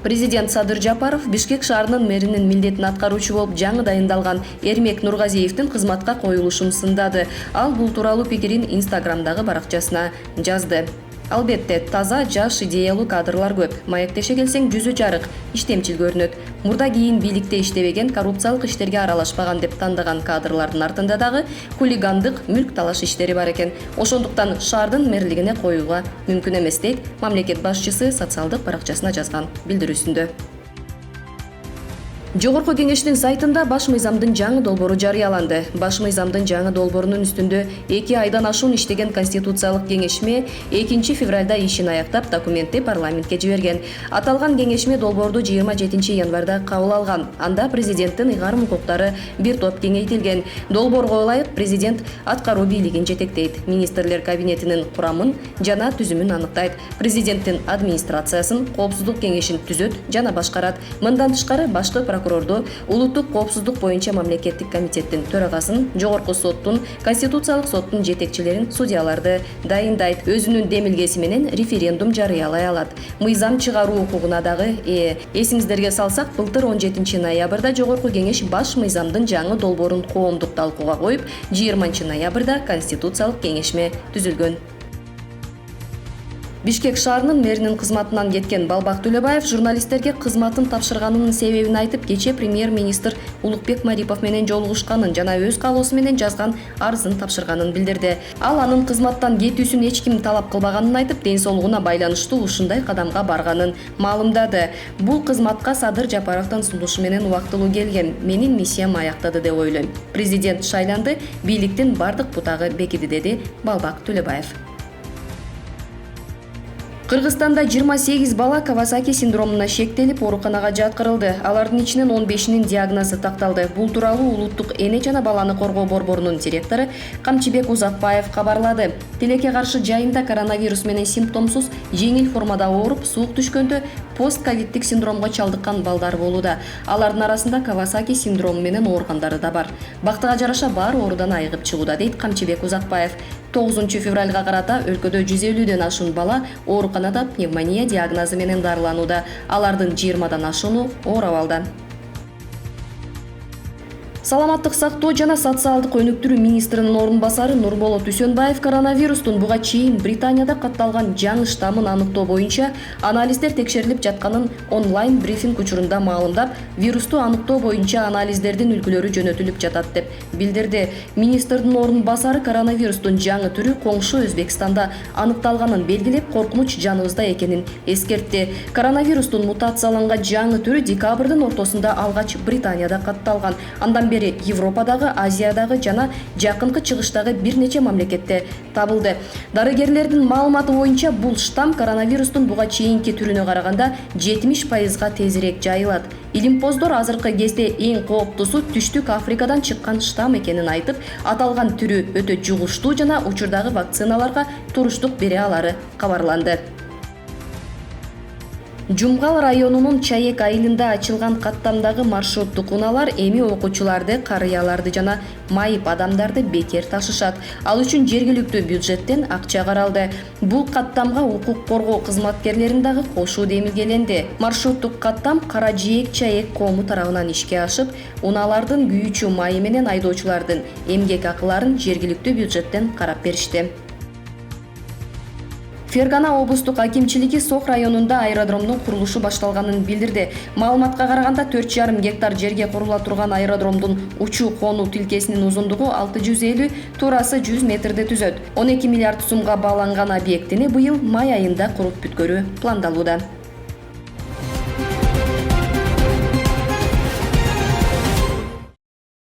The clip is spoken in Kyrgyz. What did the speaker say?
Президент Садыр Жапаров Бишкек шаарынын мэринин милдетин аткаруучу болуп жаңы дайындалган Эрмек Нургазиевдин кызматка коюлушун сындады. Ал бул тууралуу пикирин Инстаграмдагы баракчасына жазды. Албетте, таза, жаш, идеялуу кадрлар көп. Маектеше келсең жүзү жарык, иштемчил көрүнөт. Мурда кийин бийликте иштебеген, коррупциялык иштерге аралашпаган деп тандаган кадрлардын артында дагы хулигандык, мүлк талаш иштери бар экен. Ошондуктан шаардын мэрлигине коюуга мүмкүн эмес дейт мамлекет башчысы социалдык баракчасына жазган билдирүүсүндө. Жогорку кеңештин сайтында баш мыйзамдын жаңы долбоору жарыяланды. Баш мыйзамдын жаңы долбоорунун үстүндө 2 айдан ашуун иштеген Конституциялык кеңешме 2 февралда ишин аяктап документти парламентке жиберген. Аталган кеңешме долбоорду 27 январда кабыл алган. Анда президенттин ыйгарым укуктары бир топ кеңейтилген. Долбоорго ылайык президент аткаруу бийлигин жетектейт. Министрлер кабинетинин курамын жана түзүмүн аныктайт. Президенттин администрациясын, коопсуздук кеңешин түзөт жана башкарат. Мындан тышкары башкы прокурорду, улуттук коопсуздук боюнча мамлекеттик комитеттин төрагасын, жогорку соттун, конституциялык соттун жетекчилерин, судьяларды дайындайт. Өзүнүн демилгеси менен референдум жарыялай алат. Мыйзам чыгаруу укугуна дагы эсиңиздерге салсак, былтыр 17 ноябрда жогорку кеңеш баш мыйзамдын жаңы долбоорун коомдук талкууга коюп, 20 ноябрда конституциялык кеңешме түзүлгөн. Бишкек шаарынын мэринин кызматынан кеткен Балбак Төлөбаев журналисттерге кызматын тапшырганынын себебин айтып, кечээ премьер-министр Улукбек Марипов менен жолугушканын жана өз каалоосу менен жазган арызын тапшырганын билдирди. Ал анын кызматтан кетүүсүн эч ким талап кылбаганын айтып, ден соолугуна байланыштуу ушундай кадамга барганын маалымдады. Бул кызматка Садыр Жапаровдун сунушу менен убактылуу келген. Менин миссиям аяктады деп ойлойм. Президент шайланды, бийликтин бардык бутагы бекиди, деди Балбак Төлөбаев. Кыргызстанда 28 бала Кавасаки синдромуна шектелип, ооруканага жаткырылды. Алардын ичинен 15-нин диагнозу такталды. Бул тууралуу Улуттук эне жана баланы коргоо борборунун директору Камчыбек Узакбаев кабарлады. Тилекке каршы жайында коронавирус менен симптомсуз, жеңил формада ооруп, суук түшкөндө постковидтик синдромго чалдыккан балдар болууда. Алардын арасында Кавасаки синдрому менен ооругандары да бар. Бактыга жараша баары оорудан айыгып чыгууда, дейт Камчыбек Узакбаев. 9 февралга карата өлкөдө 150ден ашуун бала ооруканада пневмония диагнозу менен дарыланууда. Алардын 20дан ашууну оор абалда. Саламаттык сактоо жана социалдык өнүктүрүү министринин орун басары Нурболот Үсөнбаев коронавирустун буга чейин Британияда катталган жаңы штаммын аныктоо боюнча анализдер текшерилип жатканын онлайн брифинг учурунда маалымдап, вирусту аныктоо боюнча анализдердин үлгүлөрү жөнөтүлүп жатат деп билдирди. Министрдин орун басары коронавирустун жаңы түрү коңшу Өзбекстанда аныкталганын белгилеп, коркунуч жаныбызда экенин эскертти. Коронавирустун мутацияланган жаңы түрү декабрдын ортосунда алгач Британияда катталган. Андан Европадагы, Азиядагы жана жакынкы чыгыштагы бир нече мамлекетте табылды. Дарыгерлердин маалыматы боюнча бул штамм коронавирустун буга чейинки түрүнө караганда 70% тезирээк жайылат. Илимпоздор азыркы кезде эң кооптусу Түштүк Африкадан чыккан штамм экенин айтып, аталган түрү өтө жугуштуу жана учурдагы вакциналарга туруштук бере алары кабарланды. Жумгал районунун Чаек айылында ачылган каттамдагы маршруттук унаалар эми окуучуларды, карыяларды жана майып адамдарды бекер ташышат. Ал үчүн жергиликтүү бюджеттен акча каралды. Бул каттамга укук коргоо кызматкерлерин дагы кошуу демилгеленди. Маршруттук каттам Кара Жээк Чаек кому тарабынан ишке ашып, унаалардын күйүүчү майы менен айдоочулардын эмгек акыларын жергиликтүү бюджеттен карап беришти. Фергана облустук акимчилиги Сох районунда аэродромдун курулушу башталганын билдирди. Маалыматка караганда 4,5 гектар жерге курула турган аэродромдун учуу-конуу тилкесинин узундугу 650, туурасы 100 метрди түзөт. 12 миллиард сумга бааланган объектини быйыл май айында куруп бүткөрүү пландалууда.